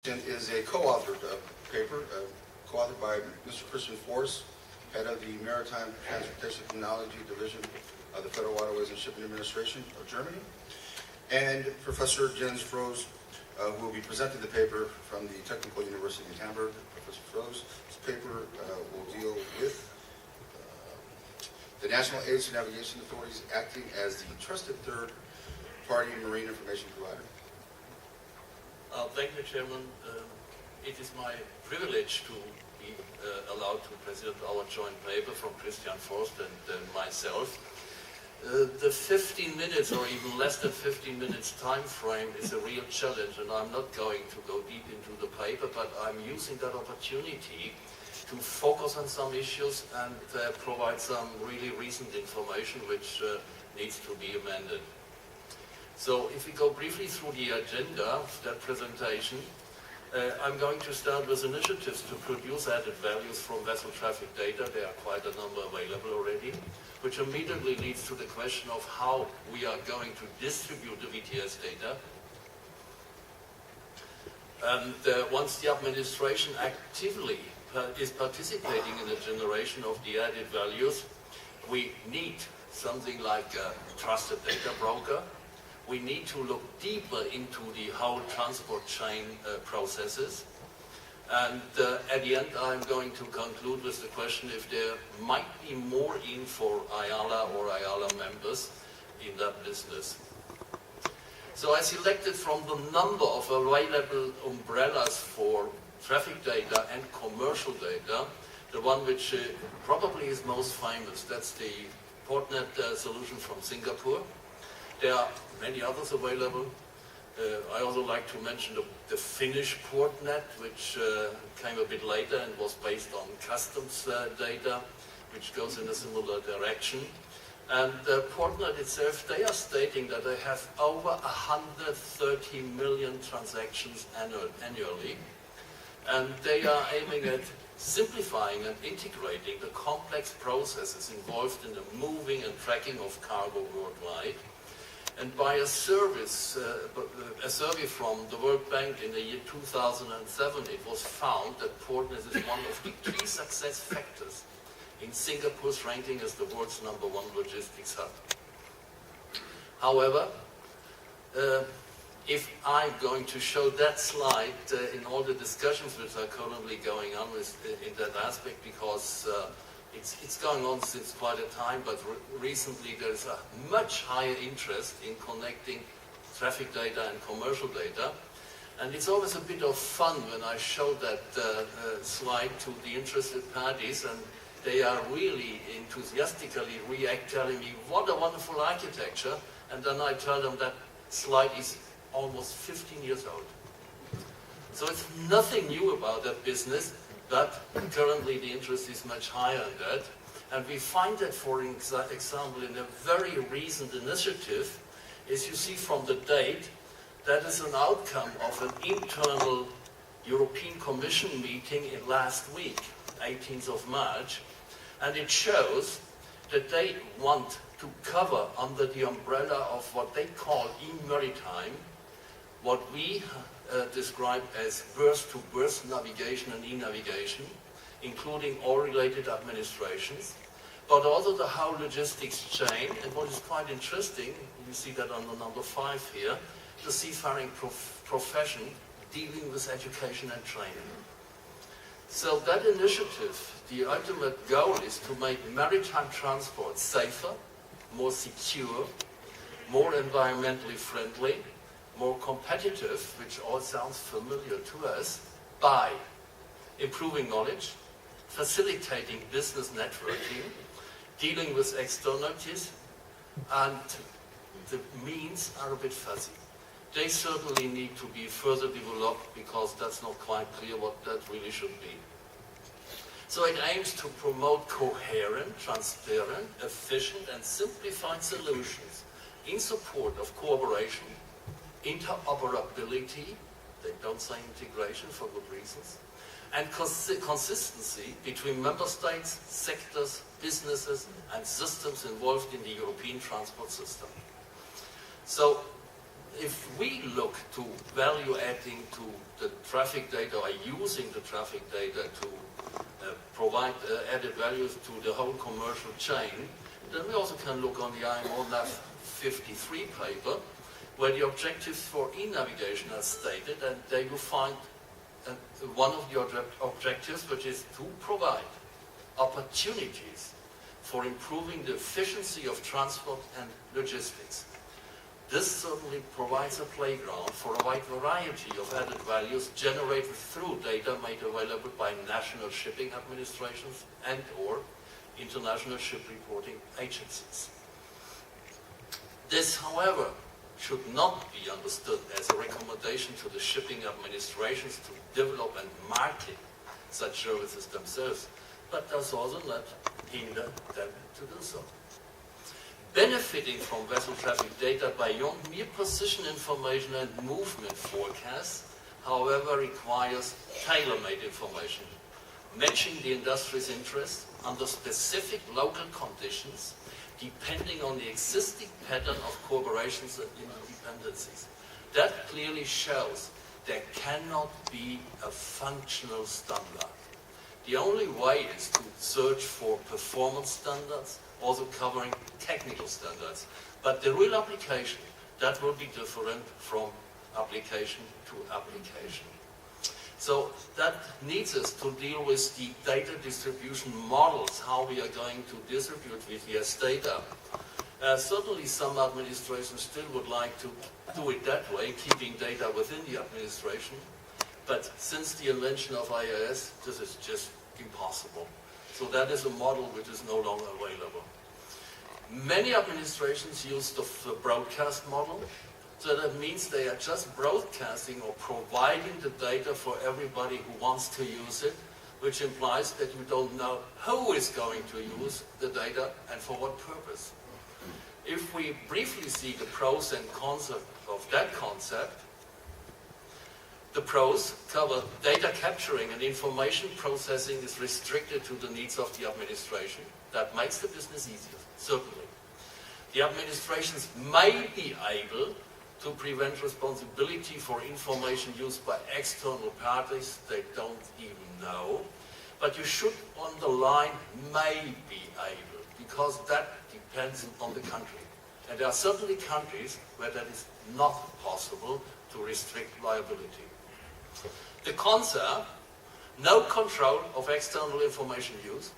Is a co-authored paper, co-authored by Mr. Christian Force, head of the Maritime Transportation Technology Division of the Federal Waterways and Shipping Administration of Germany, and Professor Jens Froese, who will be presenting the paper from the Technical University in Hamburg. Professor Froese's paper will deal with the National Aids to Navigation Authorities acting as the trusted third-party marine information provider. Thank you, Chairman. It is my privilege to be allowed to present our joint paper from Christian Force and myself. The 15 minutes or even less than 15 minutes time frame is a real challenge, and I'm not going to go deep into the paper, but I'm using that opportunity to focus on some issues and provide some really recent information which needs to be amended. So if we go briefly through the agenda of that presentation, I'm going to start with initiatives to produce added values from vessel traffic data. There are quite a number available already, which immediately leads to the question of how we are going to distribute the VTS data. And once the administration actively is participating in the generation of the added values, we need something like a trusted data broker. We need to look deeper into the whole transport chain processes. And at the end, I'm going to conclude with the question if there might be more in for IALA or IALA members in that business. So I selected from the number of available umbrellas for traffic data and commercial data, the one which probably is most famous. That's the PortNet solution from Singapore. There are many others available. I also like to mention the Finnish PortNet, which came a bit later and was based on customs data, which goes in a similar direction. And PortNet itself, they are stating that they have over 130 million transactions annually. And they are aiming at simplifying and integrating the complex processes involved in the moving and tracking of cargo worldwide. And by a survey from the World Bank in the year 2007, it was found that PortNet is one of the key success factors in Singapore's ranking as the world's #1 logistics hub. However, if I'm going to show that slide in all the discussions which are currently going on in that aspect, because it's going on since quite a time, but recently there's a much higher interest in connecting traffic data and commercial data. And it's always a bit of fun when I show that slide to the interested parties, and they are really enthusiastically telling me what a wonderful architecture, and then I tell them that slide is almost 15 years old. So it's nothing new about that business, but currently the interest is much higher in that. And we find that, for example, in a very recent initiative, as you see from the date, that is an outcome of an internal European Commission meeting in last week, 18th of March, and it shows that they want to cover under the umbrella of what they call e-maritime, what we describe as berth-to-berth navigation and e-navigation, including all related administrations, but also the whole logistics chain. And what is quite interesting, you see that on the number 5 here, the seafaring profession dealing with education and training. So that initiative, the ultimate goal is to make maritime transport safer, more secure, more environmentally friendly, more competitive, which all sounds familiar to us, by improving knowledge, facilitating business networking, dealing with externalities, and the means are a bit fuzzy. They certainly need to be further developed because that's not quite clear what that really should be. So it aims to promote coherent, transparent, efficient, and simplified solutions in support of cooperation, interoperability, they don't say integration for good reasons, and consistency between member states, sectors, businesses, and systems involved in the European transport system. So if we look to value adding to the traffic data or using the traffic data to provide added values to the whole commercial chain, then we also can look on the IMO NAV 53 paper, where the objectives for e-navigation are stated, and there you find one of the objectives, which is to provide opportunities for improving the efficiency of transport and logistics. This certainly provides a playground for a wide variety of added values generated through data made available by national shipping administrations and or international ship reporting agencies. This, however, should not be understood as a recommendation to the shipping administrations to develop and market such services themselves, but does also not hinder them to do so. Benefiting from vessel traffic data beyond mere position information and movement forecasts, however, requires tailor-made information, matching the industry's interests under specific local conditions, depending on the existing pattern of corporations and interdependencies. That clearly shows there cannot be a functional standard. The only way is to search for performance standards, also covering technical standards. But the real application, that will be different from application to application. So that needs us to deal with the data distribution models, how we are going to distribute VTS data. Certainly some administrations still would like to do it that way, keeping data within the administration. But since the invention of IIS, this is just impossible. So that is a model which is no longer available. Many administrations use the broadcast model. So that means they are just broadcasting or providing the data for everybody who wants to use it, which implies that you don't know who is going to use the data and for what purpose. If we briefly see the pros and cons of that concept, the pros cover data capturing and information processing is restricted to the needs of the administration. That makes the business easier, certainly. The administrations may be able to prevent responsibility for information used by external parties they don't even know. But you should underline may be able, because that depends on the country. And there are certainly countries where that is not possible to restrict liability. The cons are no control of external information use,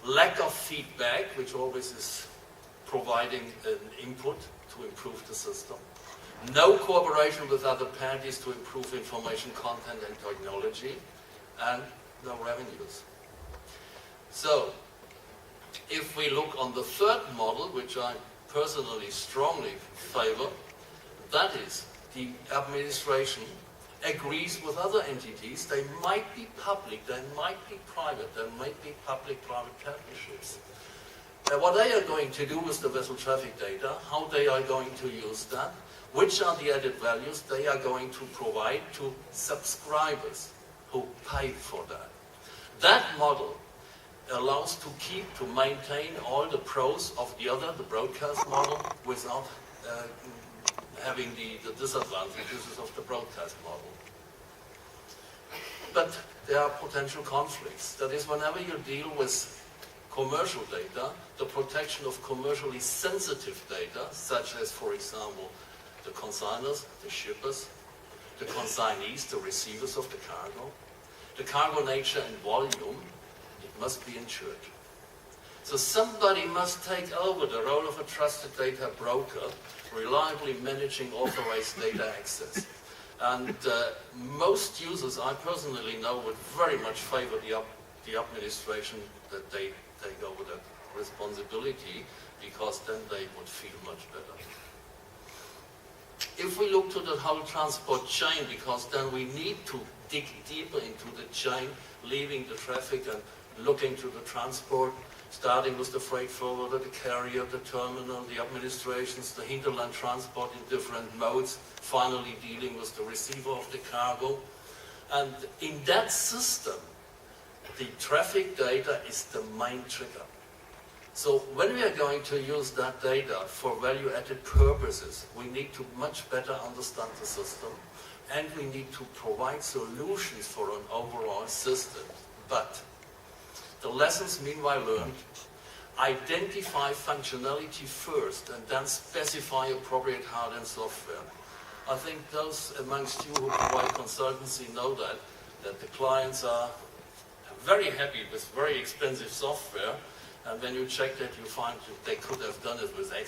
lack of feedback, which always is providing an input to improve the system, no cooperation with other parties to improve information content and technology, and no revenues. So, if we look on the third model, which I personally strongly favor, that is the administration agrees with other entities. They might be public, they might be private, there might be public-private partnerships. What they are going to do with the vessel traffic data, how they are going to use that, which are the added values they are going to provide to subscribers who pay for that. That model allows to maintain all the pros of the broadcast model, without having the disadvantages of the broadcast model. But there are potential conflicts. That is, whenever you deal with commercial data, the protection of commercially sensitive data, such as, for example, the consigners, the shippers, the consignees, the receivers of the cargo nature and volume, it must be ensured. So somebody must take over the role of a trusted data broker, reliably managing authorized data access. And most users I personally know would very much favor the administration that they take over that responsibility, because then they would feel much better. If we look to the whole transport chain, because then we need to dig deeper into the chain, leaving the traffic and looking to the transport, starting with the freight forwarder, the carrier, the terminal, the administrations, the hinterland transport in different modes, finally dealing with the receiver of the cargo. And in that system, the traffic data is the main trigger. So when we are going to use that data for value-added purposes, we need to much better understand the system, and we need to provide solutions for an overall system. But the lessons meanwhile learned, identify functionality first and then specify appropriate hardware and software. I think those amongst you who provide consultancy know that the clients are very happy with very expensive software, and when you check that, you find that they could have done it with